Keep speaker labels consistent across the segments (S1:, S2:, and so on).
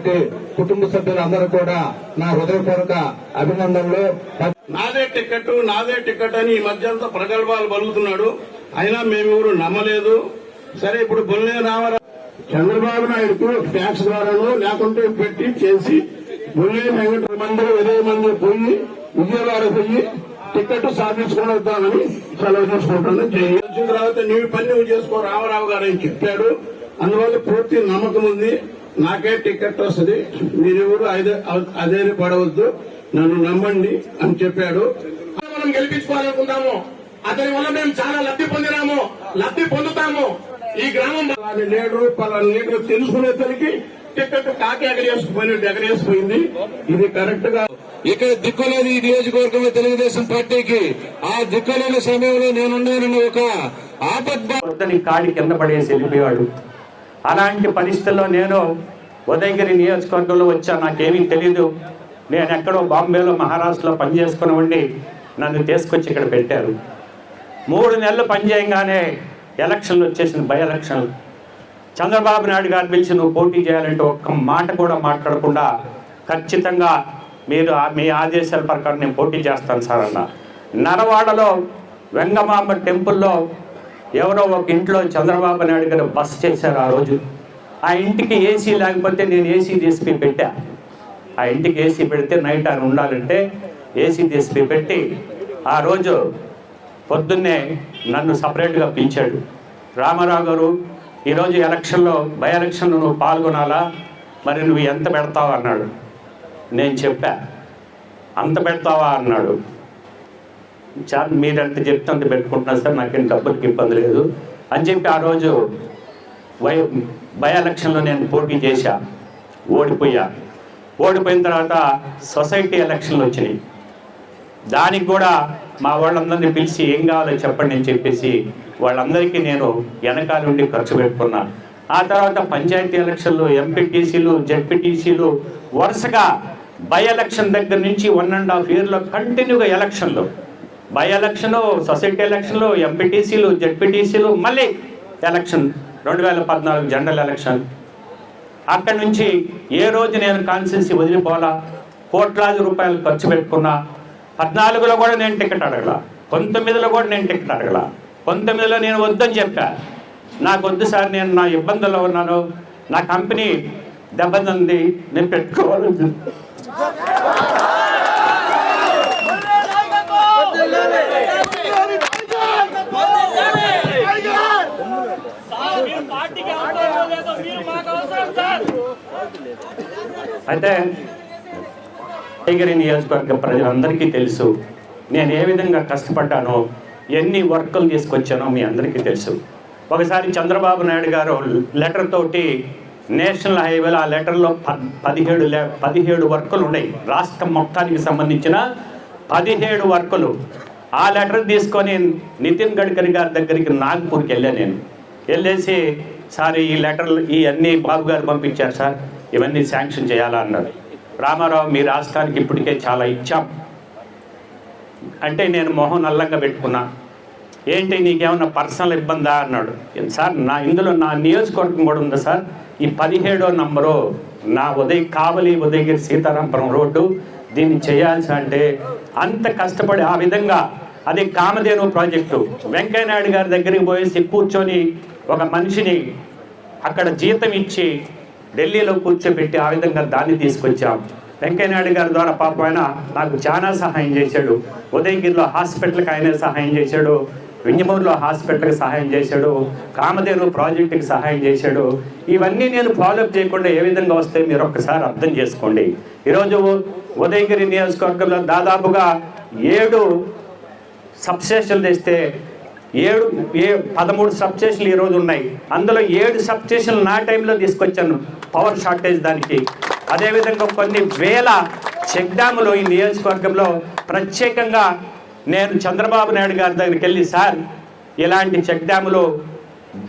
S1: Party కుటుంబ సభ్యులందరూ కూడా నా హృదయపూర్వక అభినందనలు.
S2: నాదే టికెట్ అని ఈ మధ్యంతా ప్రగల్భాలు పలుకుతున్నాడు. అయినా మేమెవరు నమ్మలేదు. సరే, ఇప్పుడు బొల్లినేని రామారావు చంద్రబాబు నాయుడుకు ట్యాక్స్ ద్వారాను లేకుంటే పెట్టి చేసి బొల్లినేని వెంకట మంది 20 మంది పోయి విజయవాడ పోయి టికెట్ సాధించుకుని వద్దామని సెలవు తీసుకుంటాను. వచ్చిన తర్వాత నీ పని నువ్వు చేసుకో రామారావు గారు అని చెప్పాడు. అందువల్ల పూర్తి నమ్మకం ఉంది. నాకే టికెట్ వస్తుంది, మీరెవరు అదే పడవద్దు, నన్ను నమ్మండి అని చెప్పాడు.
S3: మనం గెలిపించుకోవాలనుకుంటాము. అతని వల్ల మేము చాలా లబ్ధి పొందినాము, లబ్ధి పొందుతాము. ఈ గ్రామం
S2: పలాని లీడర్ తెలుసుకునేసరికి టికెట్ కాకి ఎగరేసిపోయింది. ఇది కరెక్ట్ గా
S1: ఇక్కడ దిక్కులేదు ఈ నియోజకవర్గంలో తెలుగుదేశం పార్టీకి. ఆ దిక్కులేని సమయంలో నేనున్నానని ఒక
S4: ఆపద్బాని కాడి కింద పడేసి వెళ్ళిపోయాడు. అలాంటి పరిస్థితుల్లో నేను ఉదయగిరి నియోజకవర్గంలో వచ్చా. నాకేమీ తెలీదు. నేను ఎక్కడో బాంబేలో మహారాష్ట్రలో పనిచేసుకుని ఉండి నన్ను తీసుకొచ్చి ఇక్కడ పెట్టారు. 3 నెలలు పనిచేయగానే ఎలక్షన్లు వచ్చేసింది, బై ఎలక్షన్లు. చంద్రబాబు నాయుడు గారు పిలిచి నువ్వు పోటీ చేయాలంటే ఒక్క మాట కూడా మాట్లాడకుండా ఖచ్చితంగా మీరు మీ ఆదేశాల ప్రకారం నేను పోటీ చేస్తాను సార్ అన్న. నరవాడలో వెంగమాంబ టెంపుల్లో ఎవరో ఒక ఇంట్లో చంద్రబాబు నాయుడు గారు బస చేశారు. ఆ రోజు ఆ ఇంటికి ఏసీ లేకపోతే నేను ఏసీ తీసి పెట్టా. ఆ ఇంటికి ఏసీ పెడితే నైట్ ఆయన ఉండాలంటే ఏసీ తీసి పెట్టి ఆ రోజు పొద్దున్నే నన్ను సపరేట్గా పిలిచాడు. రామారావు గారు, ఈరోజు ఎలక్షన్లో బై ఎలక్షన్లో నువ్వు పాల్గొనాలా, మరి నువ్వు ఎంత పెడతావా అన్నాడు. నేను చెప్పా. అంత పెడతావా అన్నాడు. మీరంత చెప్తే అంత పెట్టుకుంటున్నారు సార్, నాకేం డబ్బులకి ఇబ్బంది లేదు అని చెప్పి ఆ రోజు బై ఎలక్షన్లో నేను పోటీ చేశా. ఓడిపోయిన తర్వాత సొసైటీ ఎలక్షన్లు వచ్చినాయి. దానికి కూడా మా వాళ్ళందరినీ పిలిచి ఏం కావాలో చెప్పండి అని చెప్పేసి వాళ్ళందరికీ నేను వెనకాల నుండి ఖర్చు పెట్టుకున్నా. ఆ తర్వాత పంచాయతీ ఎలక్షన్లు, ఎంపీటీసీలు, జెడ్పీటీసీలు వరుసగా బై ఎలక్షన్ దగ్గర నుంచి 1.5 yearలో కంటిన్యూగా ఎలక్షన్లు, బై ఎలక్షను, సొసైటీ ఎలక్షన్లు, ఎంపీటీసీలు, జెడ్పీటీసీలు, మళ్ళీ ఎలక్షన్ 2014 జనరల్ ఎలక్షన్. అక్కడి నుంచి ఏ రోజు నేను కాన్స్టిట్యున్సీ వదిలిపోలా. కోట్లాది రూపాయలు ఖర్చు పెట్టుకున్నా. 14లో కూడా నేను టికెట్ అడగల, 19లో కూడా నేను టికెట్ అడగల. 19లో నేను వద్దని చెప్పా. నాకు వద్దు సార్, నేను నా ఇబ్బందుల్లో ఉన్నాను, నా కంపెనీ దెబ్బతింది, నేను పెట్టుకోవాలని. అయితే ఉదయగిరి నియోజకవర్గ ప్రజలందరికీ తెలుసు నేను ఏ విధంగా కష్టపడ్డానో, ఎన్ని వర్కులు తీసుకొచ్చానో మీ అందరికీ తెలుసు. ఒకసారి చంద్రబాబు నాయుడు గారు లెటర్ తోటి నేషనల్ హైవేలో, ఆ లెటర్లో 17 వర్కులు ఉన్నాయి. రాష్ట్రం మొత్తానికి సంబంధించిన 17 వర్కులు. ఆ లెటర్ తీసుకొని నితిన్ గడ్కరీ గారి దగ్గరికి నాగ్పూర్కి వెళ్ళాను. నేను వెళ్ళేసి, సార్ ఈ లెటర్లు ఇవన్నీ బాబు గారు పంపించారు సార్, ఇవన్నీ శాంక్షన్ చేయాలా అన్నారు. రామారావు, మీ రాష్ట్రానికి ఇప్పటికే చాలా ఇచ్చాం అంటే నేను మొహం నల్లంగా పెట్టుకున్నా. ఏంటి నీకేమన్నా పర్సనల్ ఇబ్బందా అన్నాడు. సార్ ఇందులో నా నియోజకవర్గం కూడా ఉంది సార్, ఈ 17వ నంబరు నా కావలి ఉదయగిరి సీతారాంపురం రోడ్డు, దీన్ని చేయాల్సి అంటే అంత కష్టపడి ఆ విధంగా. అది కామధేను ప్రాజెక్టు. వెంకయ్యనాయుడు గారి దగ్గరికి పోయేసి కూర్చొని ఒక మనిషిని అక్కడ జీతం ఇచ్చి ఢిల్లీలో కూర్చోబెట్టి ఆ విధంగా దాన్ని తీసుకొచ్చాం. వెంకయ్యనాయుడు గారి ద్వారా పాపం ఆయన నాకు చాలా సహాయం చేశాడు. ఉదయగిరిలో హాస్పిటల్కి ఆయనే సహాయం చేశాడు, వింజమూరులో హాస్పిటల్కి సహాయం చేశాడు, కామధేను ప్రాజెక్టుకి సహాయం చేశాడు. ఇవన్నీ నేను ఫాలోఅప్ చేయకుండా ఏ విధంగా వస్తే మీరు ఒక్కసారి అర్థం చేసుకోండి. ఈరోజు ఉదయగిరి నియోజకవర్గంలో దాదాపుగా 7 సబ్స్టేషన్లు తెస్తే 13 సబ్స్టేషన్లు ఈరోజు ఉన్నాయి. అందులో 7 సబ్స్టేషన్లు నా టైంలో తీసుకొచ్చాను, పవర్ షార్టేజ్ దానికి. అదేవిధంగా కొన్ని వేల చెక్ డ్యాములు ఈ నియోజకవర్గంలో ప్రత్యేకంగా నేను చంద్రబాబు నాయుడు గారి దగ్గరికి వెళ్ళి, సార్ ఇలాంటి చెక్ డ్యాములు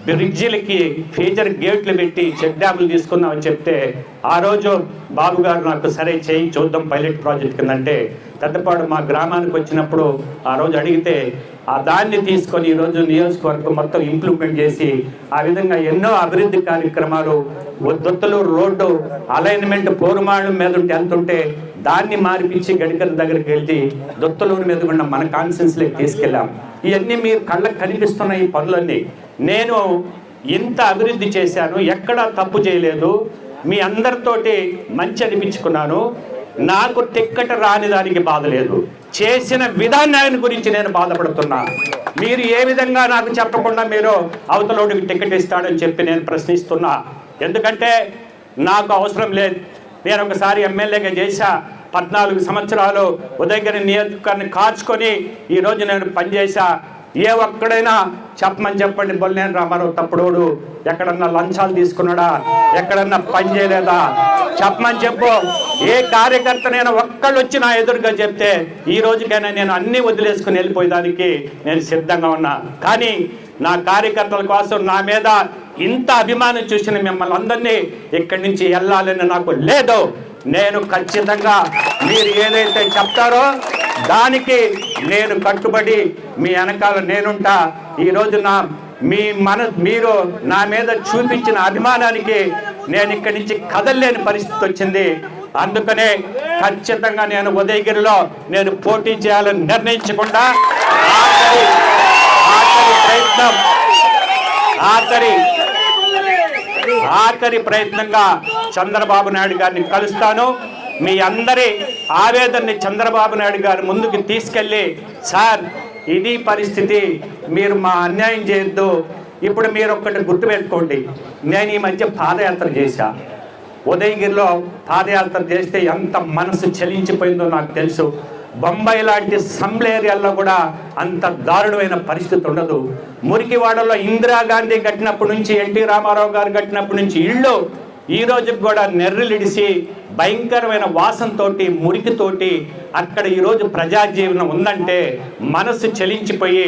S4: బ్రిడ్జిలకి ఫీచర్ గేట్లు పెట్టి చెక్ డ్యాములు తీసుకుందామని చెప్తే ఆ రోజు బాబు గారు నాకు సరే చేయి చూద్దాం పైలట్ ప్రాజెక్ట్ కిందంటే, పెద్దపాడు మా గ్రామానికి వచ్చినప్పుడు ఆ రోజు అడిగితే ఆ దాన్ని తీసుకొని ఈరోజు నియోజకవర్గం మొత్తం ఇంప్లిమెంట్ చేసి ఆ విధంగా ఎన్నో అభివృద్ధి కార్యక్రమాలు దొత్తలూరు రోడ్డు అలైన్మెంట్ పోరుమాళ్ళ మీద వెళ్తుంటే దాన్ని మార్పించి గడికల దగ్గరికి వెళ్ళి దొత్తలూరు మీద ఉన్న మన కాన్సెన్స్లోకి తీసుకెళ్ళాం. ఇవన్నీ మీరు కళ్ళకు కనిపిస్తున్న ఈ పనులన్నీ నేను ఇంత అభివృద్ధి చేశాను, ఎక్కడా తప్పు చేయలేదు, మీ అందరితోటి మంచి అనిపించుకున్నాను. నాకు టిక్కెట్ రాని దానికి బాధ లేదు, చేసిన విధానాన్ని గురించి నేను బాధపడుతున్నా. మీరు ఏ విధంగా నాకు చెప్పకుండా మీరు అవతలోడికి టికెట్ ఇస్తాడని చెప్పి నేను ప్రశ్నిస్తున్నా. ఎందుకంటే నాకు అవసరం లేదు. నేను ఒకసారి ఎమ్మెల్యేగా చేశా, 14 సంవత్సరాలు ఉదయగిరి నియోజకవర్గాన్ని కార్చుకొని ఈరోజు నేను పనిచేశా. ఏ ఒక్కడైనా చెప్పమని చెప్పండి, బొల్లేని రామారావు తప్పుడోడు ఎక్కడన్నా లంచాలు తీసుకున్నాడా, ఎక్కడన్నా పని చేయలేదా చెప్పమని చెప్పు. ఏ కార్యకర్త నేను ఒక్కళ్ళు వచ్చి నా ఎదురుగా చెప్తే ఈ రోజుకైనా నేను అన్నీ వదిలేసుకుని వెళ్ళిపోయేదానికి నేను సిద్ధంగా ఉన్నా. కానీ నా కార్యకర్తల కోసం నా మీద ఇంత అభిమానం చూసిన మిమ్మల్ని అందరినీ ఇక్కడి నుంచి వెళ్ళాలని నాకు లేదు. నేను ఖచ్చితంగా మీరు ఏదైతే చెప్తారో దానికి నేను కట్టుబడి మీ వెనకాల నేనుంటా. ఈరోజు మీరు నా మీద చూపించిన అభిమానానికి నేను ఇక్కడి నుంచి కదలలేని పరిస్థితి వచ్చింది. అందుకనే ఖచ్చితంగా నేను ఉదయగిరిలో నేను పోటీ చేయాలని నిర్ణయించకుండా ఆఖరి ప్రయత్నంగా చంద్రబాబు నాయుడు గారిని కలుస్తాను. మీ అందరి ఆవేదనని చంద్రబాబు నాయుడు గారి ముందుకు తీసుకెళ్ళి, సార్ ఇది పరిస్థితి, మీరు మా అన్యాయం చేయొద్దు. ఇప్పుడు మీరు ఒక్కటి గుర్తుపెట్టుకోండి, నేను ఈ మధ్య పాదయాత్ర చేశా. ఉదయగిరిలో పాదయాత్ర చేస్తే ఎంత మనసు చలించిపోయిందో నాకు తెలుసు. బొంబాయి లాంటి సమ్ల ఏరియాల్లో కూడా అంత దారుణమైన పరిస్థితి ఉండదు. మురికివాడలో ఇందిరాగాంధీ కట్టినప్పటి నుంచి, ఎన్టీ రామారావు గారు కట్టినప్పటి నుంచి ఇళ్ళు ఈ రోజుకి కూడా నెర్రలిడిసి భయంకరమైన వాసనతోటి మురికితోటి అక్కడ ఈరోజు ప్రజాజీవనం ఉందంటే మనసు చలించిపోయి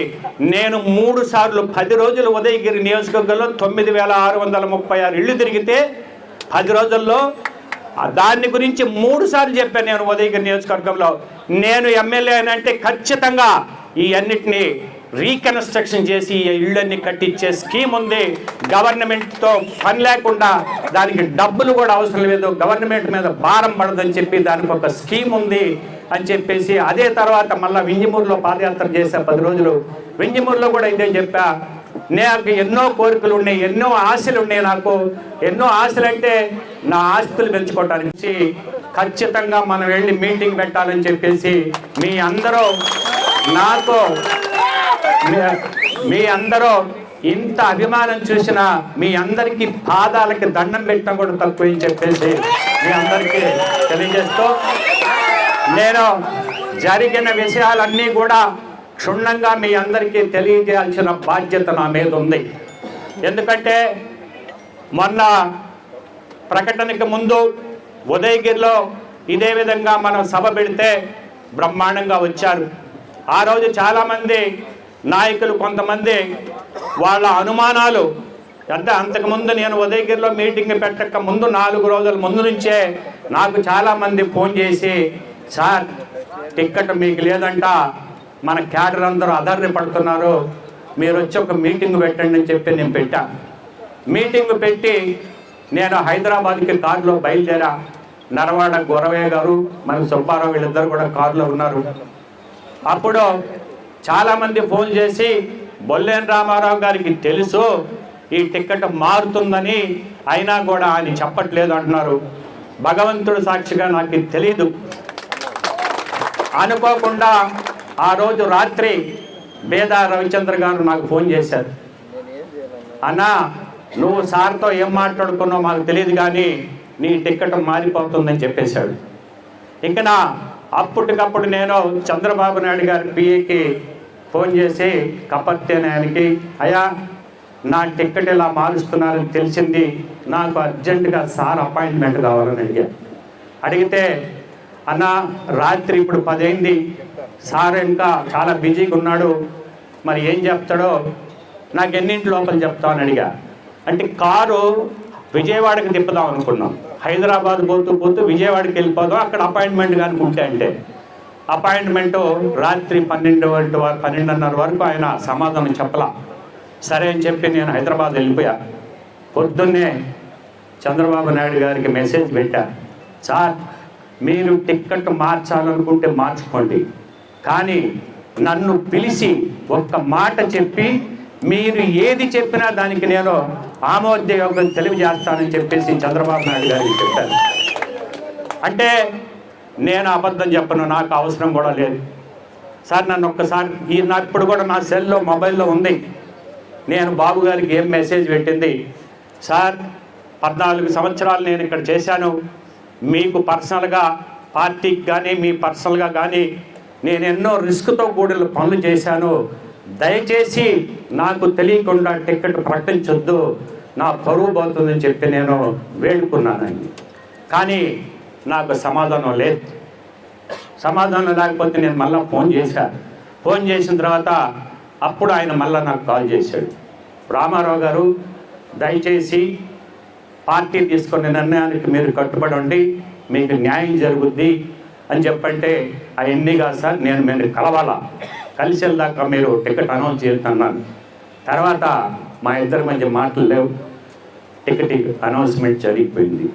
S4: నేను 3 సార్లు 10 రోజులు ఉదయగిరి నియోజకవర్గంలో 9,636 ఇళ్ళు తిరిగితే 10 రోజుల్లో దాని గురించి 3 సార్లు చెప్పాను. నేను ఉదయగిరి నియోజకవర్గంలో నేను ఎమ్మెల్యే అంటే ఖచ్చితంగా ఈ అన్నిటినీ రీకన్స్ట్రక్షన్ చేసి ఈ ఇళ్ళన్నీ కట్టించే స్కీమ్ ఉంది. గవర్నమెంట్తో పని లేకుండా, దానికి డబ్బులు కూడా అవసరం లేదు, గవర్నమెంట్ మీద భారం పడదని చెప్పి దానికి ఒక స్కీమ్ ఉంది అని చెప్పేసి అదే తర్వాత మళ్ళీ వింజమూరులో పాదయాత్ర చేశా 10 రోజులు. వింజమూరులో కూడా ఇదే చెప్పా. నాకు ఎన్నో కోరికలు ఉన్నాయి, ఎన్నో ఆశలు ఉన్నాయి. నాకు ఎన్నో ఆశలు అంటే నా ఆస్తులు పెంచుకోవటానికి ఖచ్చితంగా మనం వెళ్ళి మీటింగ్ పెట్టాలని చెప్పేసి మీ అందరూ ఇంత అభిమానం చూసిన మీ అందరికీ పాదాలకి దండం పెట్టడం కూడా తక్కువ అని చెప్పేసి మీ అందరికీ తెలియజేస్తూ, నేను జరిగిన విషయాలన్నీ కూడా క్షుణ్ణంగా మీ అందరికీ తెలియజేయాల్సిన బాధ్యత నా మీద ఉంది. ఎందుకంటే మొన్న ప్రకటనకి ముందు ఉదయగిరిలో ఇదే విధంగా మనం సభ పెడితే బ్రహ్మాండంగా వచ్చారు. ఆ రోజు చాలామంది నాయకులు కొంతమంది వాళ్ళ అనుమానాలు అంటే అంతకుముందు నేను ఉదయగిరిలో మీటింగ్ పెట్టక ముందు 4 రోజుల ముందు నుంచే నాకు చాలామంది ఫోన్ చేసి, సార్ టిక్కెట్ మీకు లేదంట, మన క్యాడర్ అందరూ అధర్ని పడుతున్నారు, మీరు వచ్చి ఒక మీటింగ్ పెట్టండి అని చెప్పి నేను పెట్టా. మీటింగ్ పెట్టి నేను హైదరాబాద్కి కారులో బయలుదేరా. నరవాడ గొరవయ్య గారు, మన సుబ్బారావు వీళ్ళిద్దరు కూడా కారులో ఉన్నారు. అప్పుడు చాలామంది ఫోన్ చేసి, బొల్లేని రామారావు గారికి తెలుసు ఈ టిక్కెట్ మారుతుందని, అయినా కూడా ఆయన చెప్పట్లేదు అంటున్నారు. భగవంతుడు సాక్షిగా నాకు తెలీదు. అనుకోకుండా ఆ రోజు రాత్రి బేదా రవిచంద్ర గారు నాకు ఫోన్ చేశారు. అన్నా, నువ్వు సార్తో ఏం మాట్లాడుకున్నావు మాకు తెలియదు, కానీ నీ టిక్కెట్ మారిపోతుందని చెప్పేశాడు. ఇంకా అప్పటికప్పుడు నేను చంద్రబాబు నాయుడు గారి పిఏకి ఫోన్ చేసి కపర్తి ఆయనకి, అయ్యా నా టిక్కెట్ ఇలా మారుస్తున్నారని తెలిసింది, నాకు అర్జెంటుగా సార్ అపాయింట్మెంట్ కావాలని అడిగితే, అన్న రాత్రి ఇప్పుడు 10 అయింది, సార్ ఇంకా చాలా బిజీగా ఉన్నాడు, మరి ఏం చెప్తాడో నాకు ఎన్నింటి లోపల చెప్తామని అడిగా. అంటే కారు విజయవాడకి తిప్పుదాం అనుకున్నాం, హైదరాబాద్ పోతూ విజయవాడకి వెళ్ళిపోదాం, అక్కడ అపాయింట్మెంట్ కానీ ఉంటే అంటే అపాయింట్మెంటు రాత్రి 12:30 వరకు ఆయన సమాధానం చెప్పలా. సరే అని చెప్పి నేను హైదరాబాద్ వెళ్ళిపోయా. పొద్దున్నే చంద్రబాబు నాయుడు గారికి మెసేజ్ పెట్టా, సార్ మీరు టిక్కెట్ మార్చాలనుకుంటే మార్చుకోండి, కానీ నన్ను పిలిచి ఒక్క మాట చెప్పి మీరు ఏది చెప్పినా దానికి నేను ఆమోదయోగం తెలియజేస్తానని చెప్పేసి చంద్రబాబు నాయుడు గారికి చెప్పాను. అంటే నేను అబద్ధం చెప్పను, నాకు అవసరం కూడా లేదు. సార్ నన్ను ఒక్కసారి నా ఇప్పుడు కూడా నా సెల్లో మొబైల్లో ఉంది, నేను బాబు గారికి ఏం మెసేజ్ పెట్టింది, సార్ 14 సంవత్సరాలు నేను ఇక్కడ చేశాను, మీకు పర్సనల్గా పార్టీకి కానీ మీ పర్సనల్గా కానీ నేను ఎన్నో రిస్క్తో కూడిన పనులు చేశాను, దయచేసి నాకు తెలియకుండా టికెట్ ప్రకటించొద్దు, నా పరువు పోతుందని చెప్పి నేను వేడుకున్నానండి. కానీ నాకు సమాధానం లేదు. సమాధానం లేకపోతే నేను మళ్ళీ ఫోన్ చేసిన తర్వాత అప్పుడు ఆయన మళ్ళీ నాకు కాల్ చేశాడు, రామారావు గారు దయచేసి పార్టీ తీసుకునే నిర్ణయానికి మీరు కట్టుబడి మీకు న్యాయం జరుగుద్ది అని చెప్పంటే, అవన్నీ కాదు సార్, నేను మీరు కలవాలా, కలిసి వెళ్ళాక మీరు టికెట్ అనౌన్స్ చేస్తున్నాను. తర్వాత మా ఇద్దరి మధ్య మాటలు లేవు, టికెట్ అనౌన్స్మెంట్ జరిగిపోయింది.